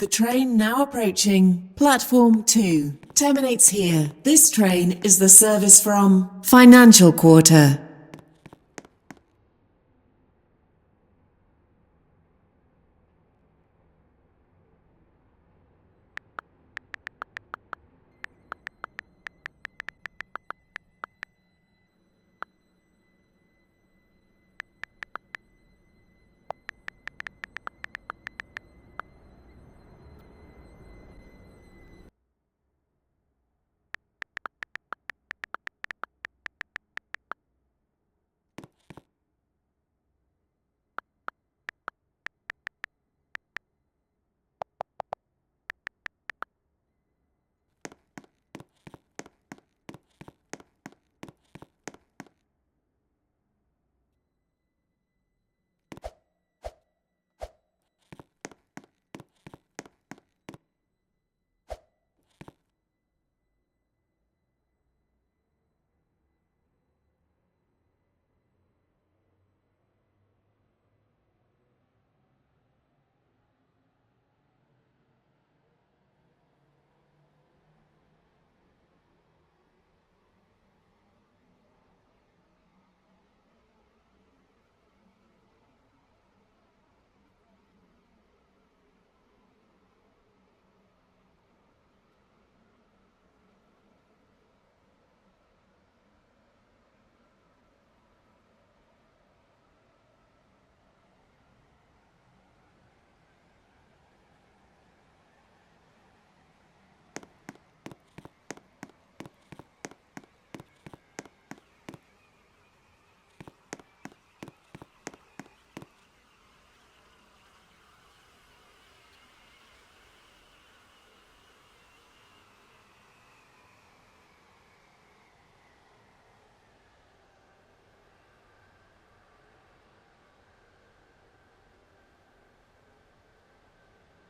The train now approaching platform 2 terminates here. This train is the service from Financial Quarter.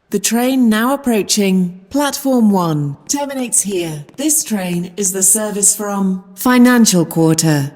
The train now approaching platform 1 terminates here. This train is the service from Financial Quarter.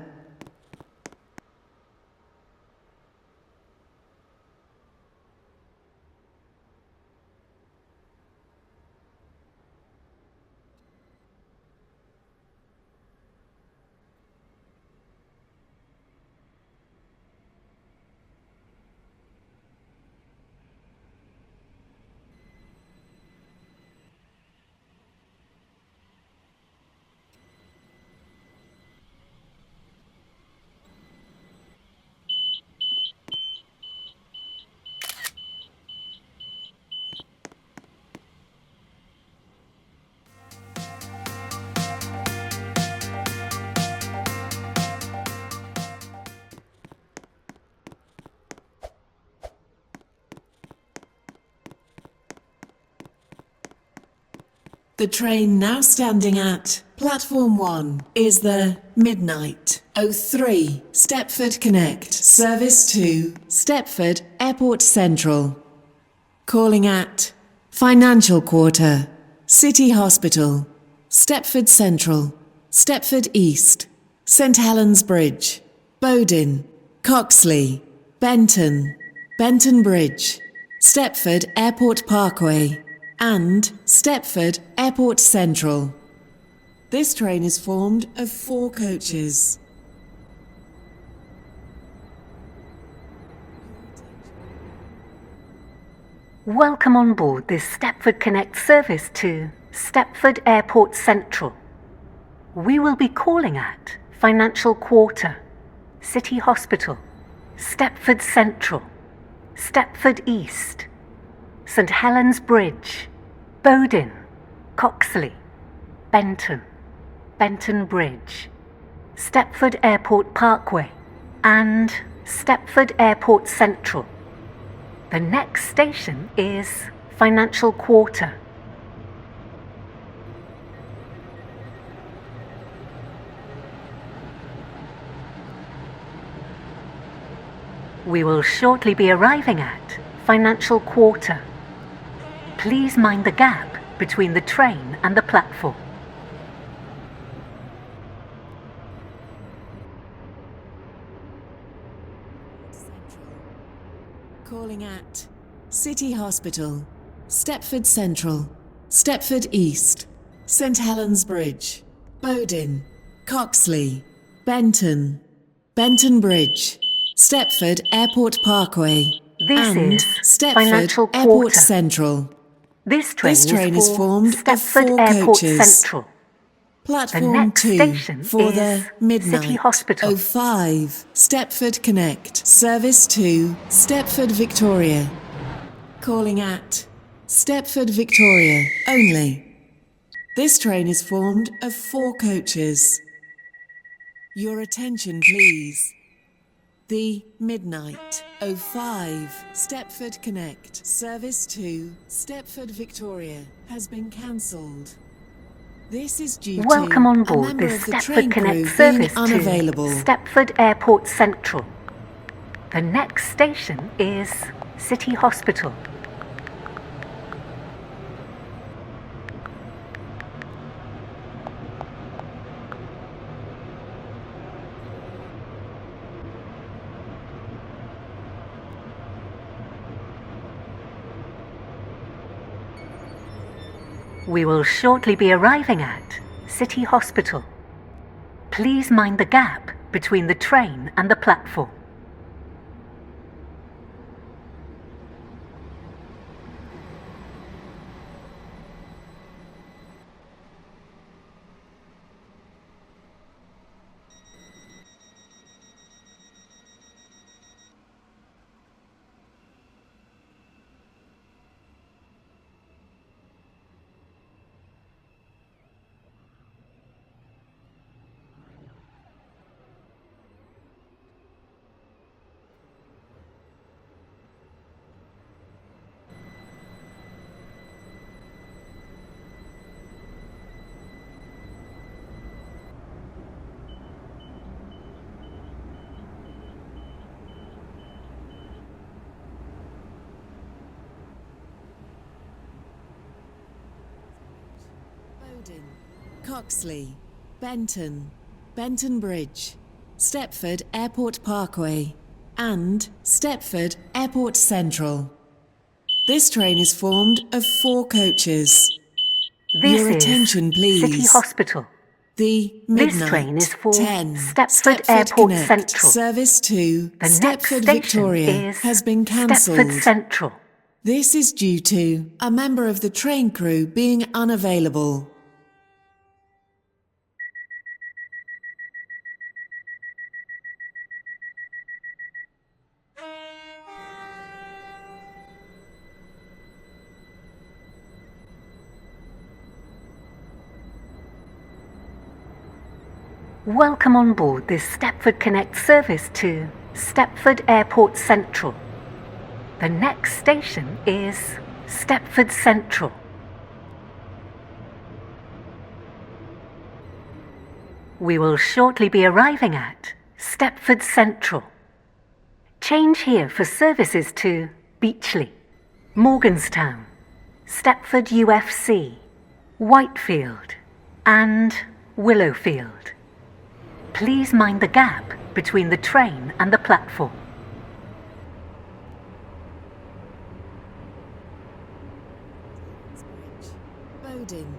The train now standing at platform 1 is the Midnight 03 Stepford Connect service to Stepford Airport Central. Calling at Financial Quarter, City Hospital, Stepford Central, Stepford East, St Helens Bridge, Bowdon, Coxley, Benton, Benton Bridge, Stepford Airport Parkway, and Stepford Airport Central. This train is formed of 4 coaches. Welcome on board this Stepford Connect service to Stepford Airport Central. We will be calling at Financial Quarter, City Hospital, Stepford Central, Stepford East, St Helens Bridge, Bowdon, Coxley, Benton, Benton Bridge, Stepford Airport Parkway, and Stepford Airport Central. The next station is Financial Quarter. We will shortly be arriving at Financial Quarter. Please mind the gap between the train and the platform. Calling at City Hospital, Stepford Central, Stepford East, St Helens Bridge, Bowdin, Coxley, Benton, Benton Bridge, Stepford Airport Parkway, This and is Stepford Financial Airport Quarter. Central. This train is for formed of Stepford 4 Airport coaches. Central. The Platform next 2 station for is the midnight City Hospital. 05 Stepford Connect. Service to Stepford Victoria. Calling at Stepford Victoria only. This train is formed of 4 coaches. Your attention please. The midnight 05 Stepford Connect service to Stepford Victoria has been cancelled. This is due Welcome to on a board member this of the Stepford train Connect crew being service to unavailable. Stepford Airport Central. The next station is City Hospital. We will shortly be arriving at City Hospital. Please mind the gap between the train and the platform. Bowdin, Coxley, Benton, Benton Bridge, Stepford Airport Parkway, and Stepford Airport Central. This train is formed of 4 coaches. This Your is attention please. City Hospital. The This midnight train is for 10 Stepford Airport Connect Central. service to The next Stepford station Victoria is has been cancelled. Stepford Central. This is due to a member of the train crew being unavailable. Welcome on board this Stepford Connect service to Stepford Airport Central. The next station is Stepford Central. We will shortly be arriving at Stepford Central. Change here for services to Beachley, Morganstown, Stepford UFC, Whitefield, and Willowfield. Please mind the gap between the train and the platform. Bowdin,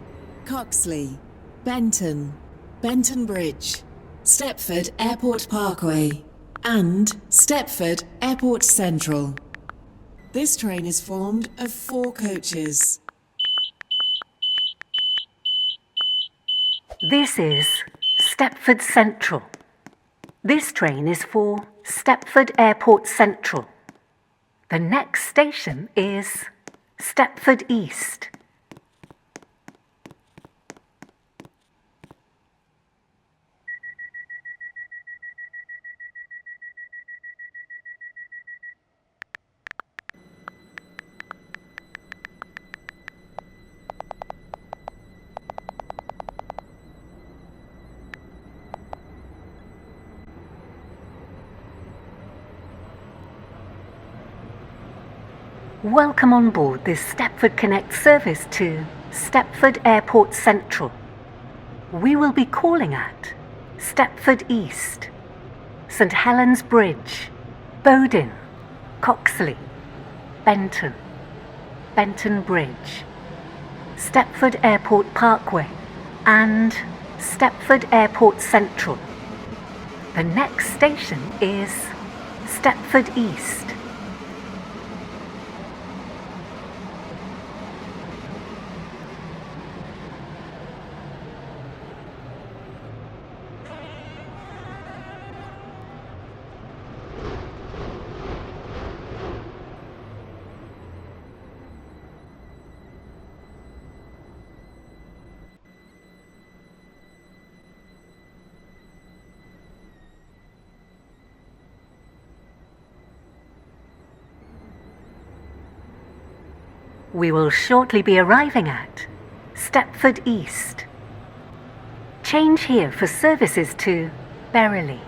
Coxley, Benton, Benton Bridge, Stepford Airport Parkway, and Stepford Airport Central. This train is formed of 4 coaches. This is Stepford Central. This train is for Stepford Airport Central. The next station is Stepford East. Welcome on board this Stepford Connect service to Stepford Airport Central. We will be calling at Stepford East, St Helens Bridge, Bowdin, Coxley, Benton, Benton Bridge, Stepford Airport Parkway, and Stepford Airport Central. The next station is Stepford East. We will shortly be arriving at Stepford East. Change here for services to Berrily.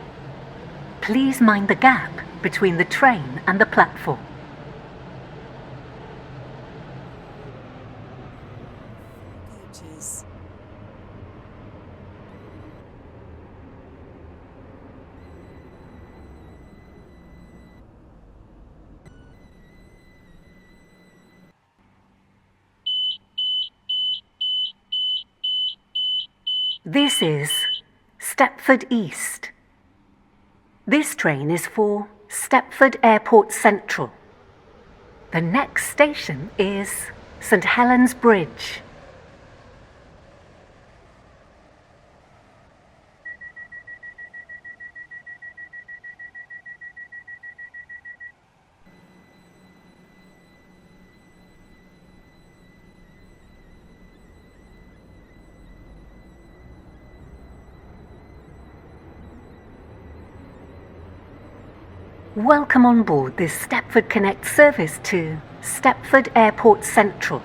Please mind the gap between the train and the platform. Coaches. This is Stepford East. This train is for Stepford Airport Central. The next station is St Helens Bridge. Welcome on board this Stepford Connect service to Stepford Airport Central.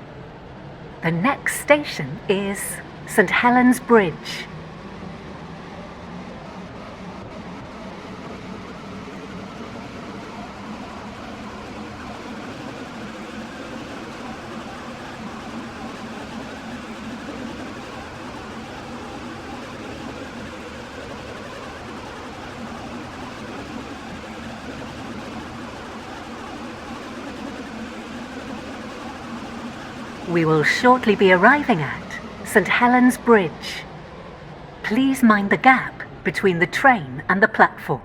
The next station is St Helens Bridge. We will shortly be arriving at St Helens Bridge. Please mind the gap between the train and the platform.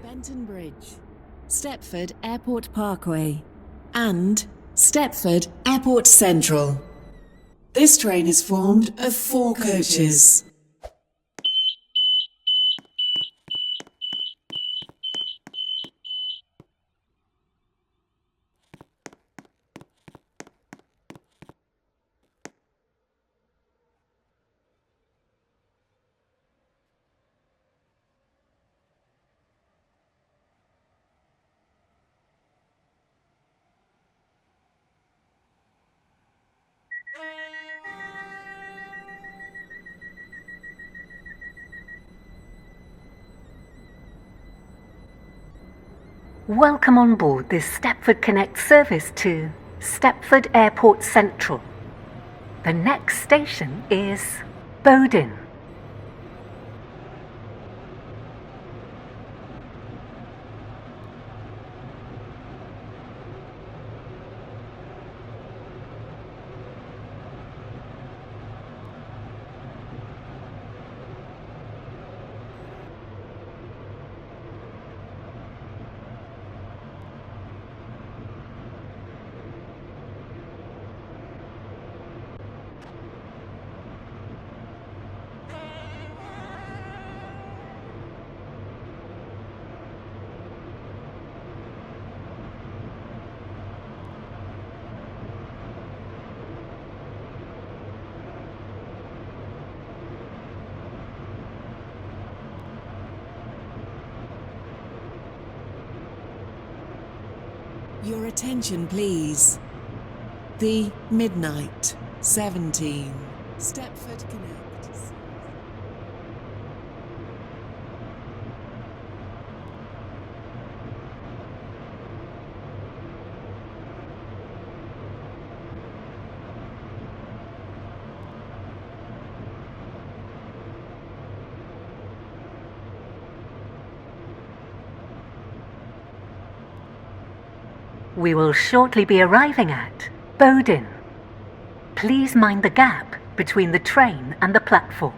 Benton Bridge, Stepford Airport Parkway, and Stepford Airport Central. This train is formed of 4 coaches. Welcome on board this Stepford Connect service to Stepford Airport Central. The next station is Bowden. Your attention, please. The Midnight 17 Stepford Connect. We will shortly be arriving at Bowden. Please mind the gap between the train and the platform.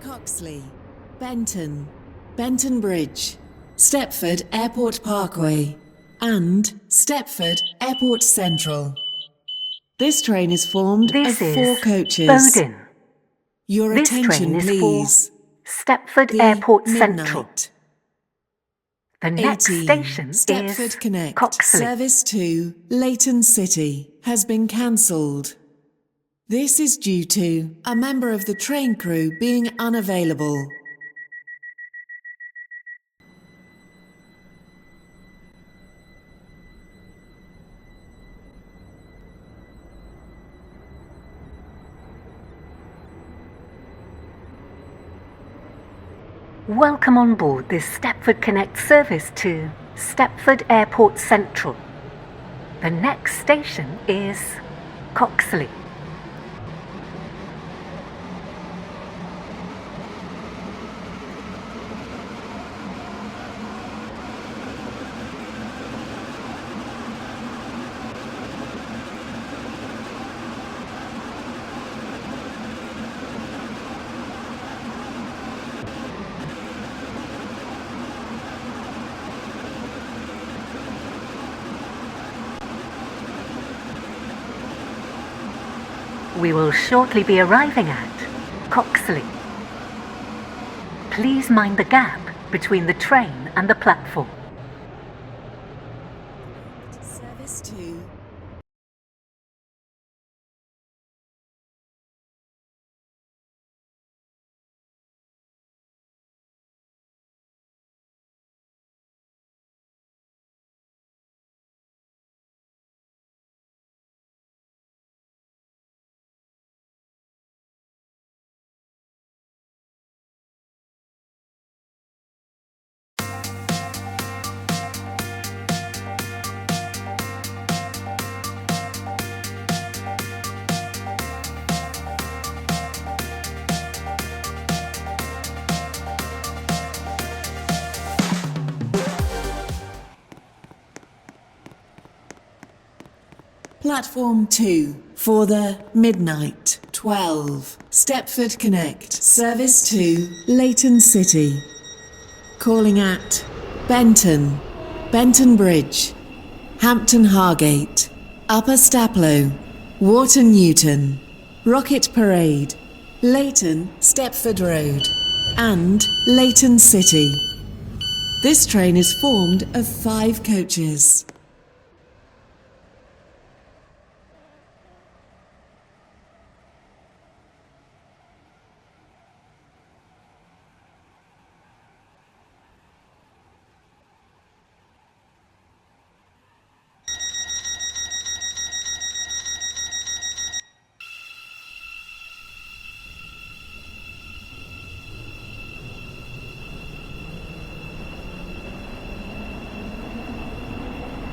Coxley, Benton, Benton Bridge, Stepford Airport Parkway, and Stepford Airport Central. This train is formed of This 4 is coaches. Bowden. Your This attention, train is please. for Stepford The Airport Central. Midnight. The next 18, station Stepford is Connect. Coxley. Service to Leighton City has been cancelled. This is due to a member of the train crew being unavailable. Welcome on board this Stepford Connect service to Stepford Airport Central. The next station is Coxley. We will shortly be arriving at Coxley. Please mind the gap between the train and the platform. Service to Platform 2 for the Midnight 12 Stepford Connect service to Leighton City. Calling at Benton, Benton Bridge, Hampton Hargate, Upper Staplow, Wharton Newton, Rocket Parade, Leighton Stepford Road, and Leighton City. This train is formed of 5 coaches.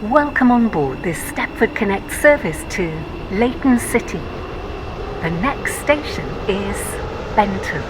Welcome on board this Stepford Connect service to Leighton City. The next station is Benton.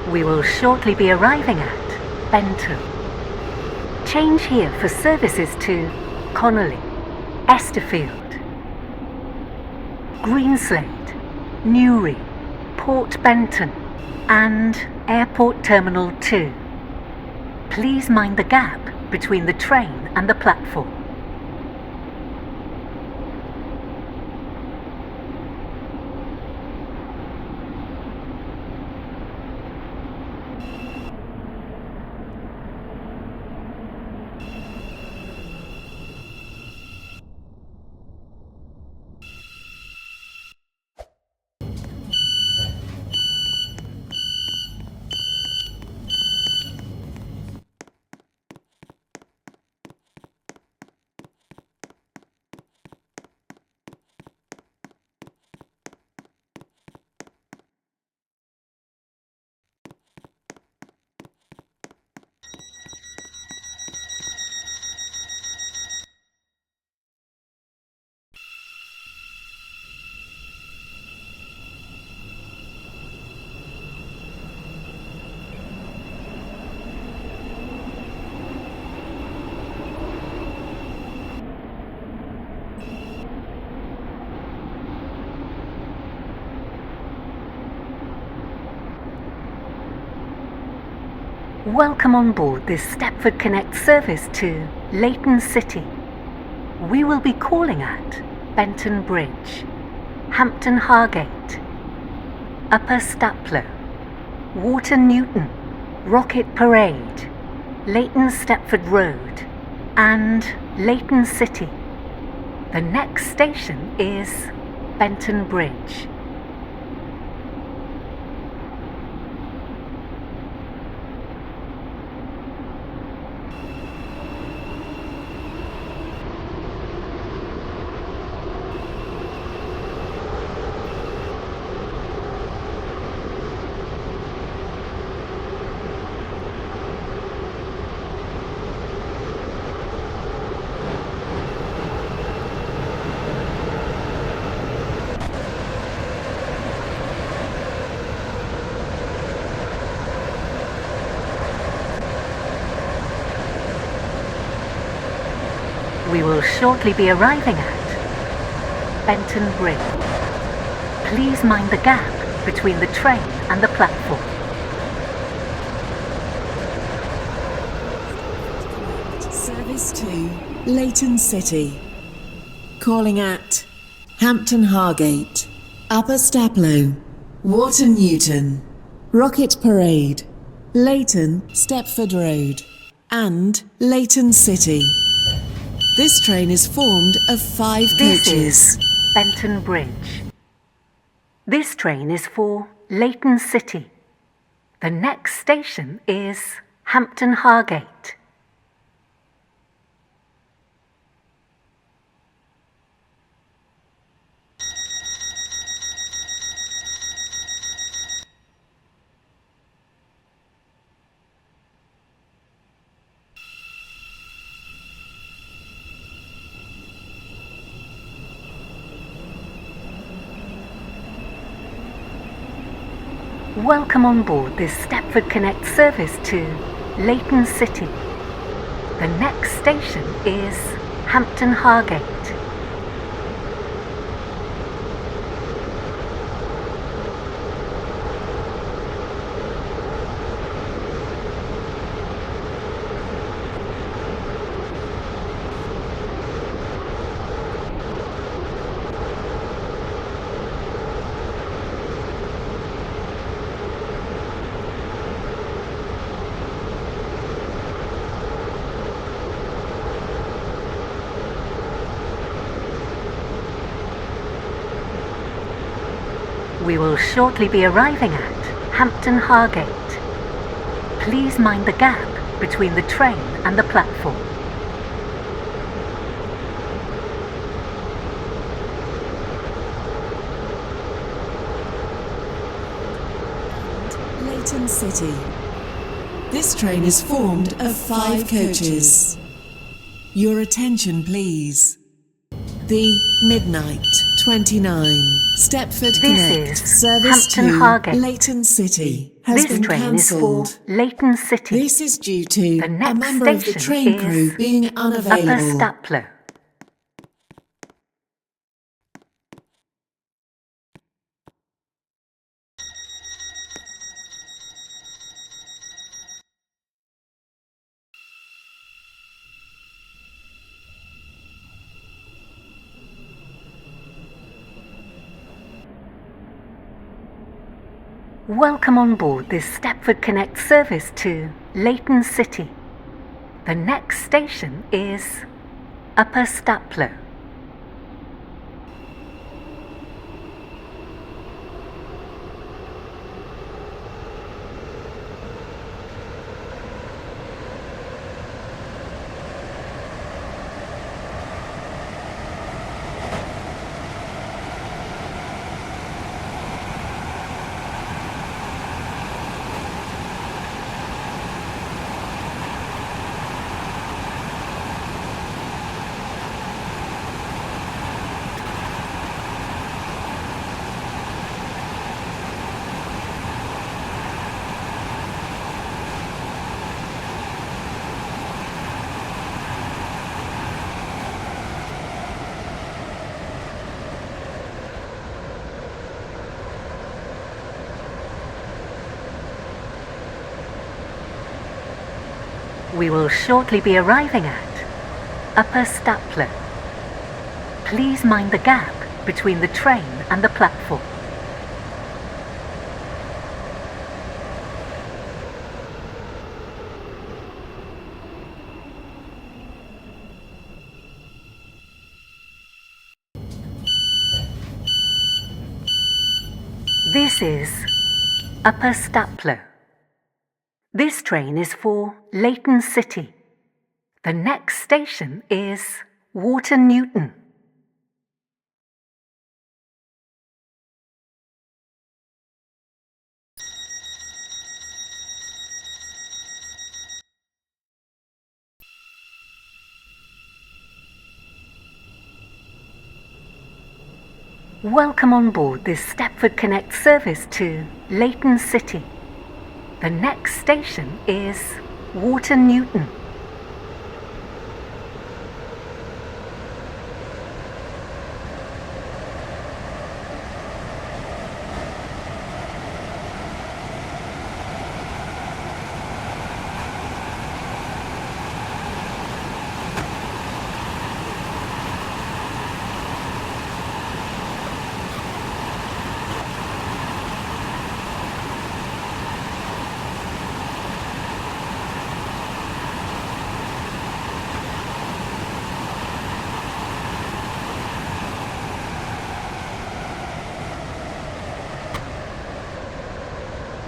We will shortly be arriving at Benton. Change here for services to Connolly, Esterfield, Greenslade, Newry, Port Benton, and Airport Terminal 2. Please mind the gap between the train and the platform. Welcome on board this Stepford Connect service to Leighton City. We will be calling at Benton Bridge, Hampton Hargate, Upper Staplow, Water Newton, Rocket Parade, Leighton Stepford Road, and Leighton City. The next station is Benton Bridge. We will shortly be arriving at Benton Bridge. Please mind the gap between the train and the platform. Service to Leighton City. Calling at Hampton Hargate, Upper Staplow, Water Newton, Rocket Parade, Leighton Stepford Road, and Leighton City. This train is formed of 5 This coaches. is Benton Bridge. This train is for Leighton City. The next station is Hampton Hargate. Welcome on board this Stepford Connect service to Leighton City. The next station is Hampton Hargate. We will shortly be arriving at Hampton Hargate. Please mind the gap between the train and the platform. Leighton City. This train is formed of 5 coaches. Your attention, please. The Midnight 29 Stepford Connect is service Hampton to Hargate. Leighton City has This been train is for cancelled. Leighton City. This is due to The a next member of the station train is crew being Upper unavailable. Staplow. Welcome on board this Stepford Connect service to Leighton City. The next station is Upper Staplow. We will shortly be arriving at Upper Stapler. Please mind the gap between the train and the platform. This is Upper Stapler. This train is for Leighton City. The next station is Water Newton. Welcome on board this Stepford Connect service to Leighton City. The next station is Water Newton.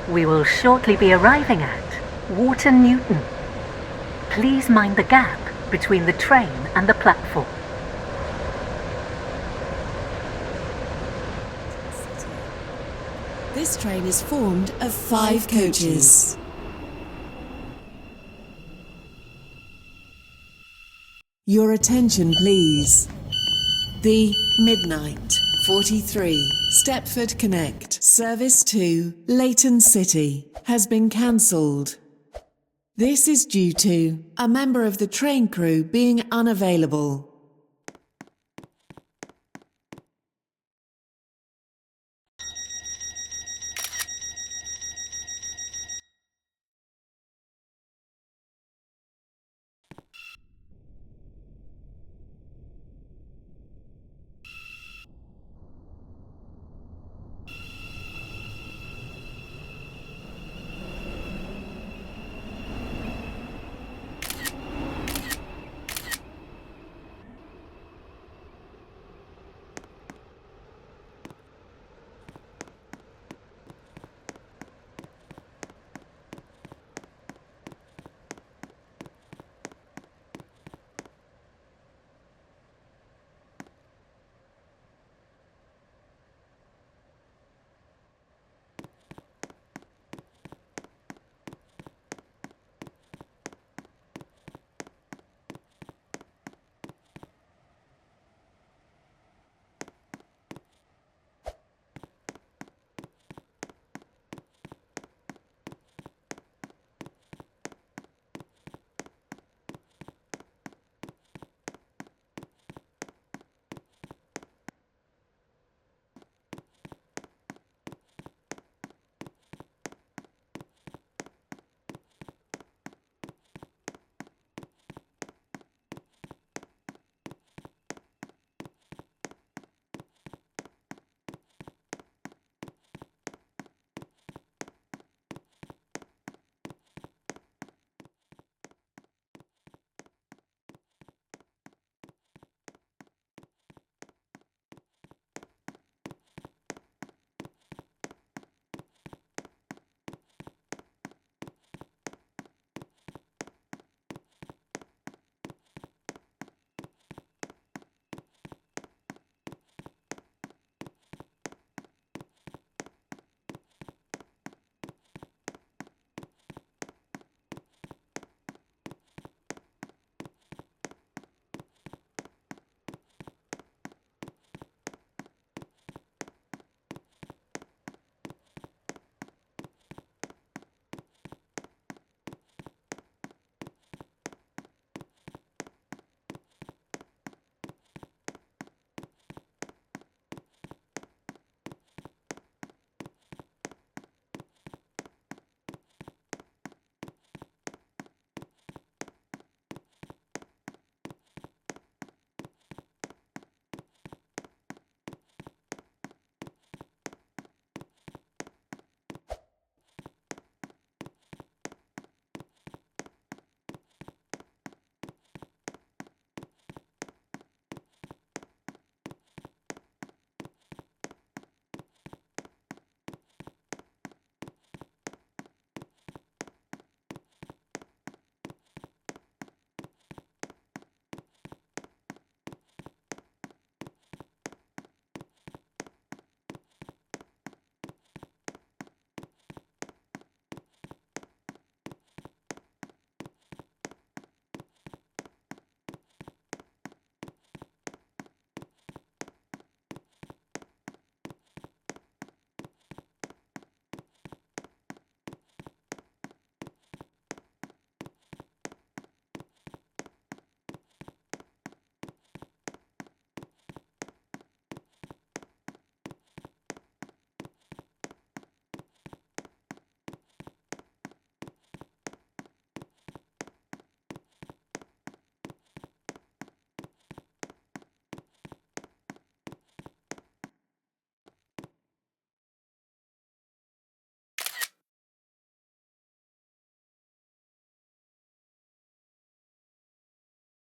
We will shortly be arriving at Water Newton. Please mind the gap between the train and the platform. This train is formed of 5 coaches. Your attention, please. The Midnight 43 Stepford Connect service to Leighton City has been cancelled. This is due to a member of the train crew being unavailable.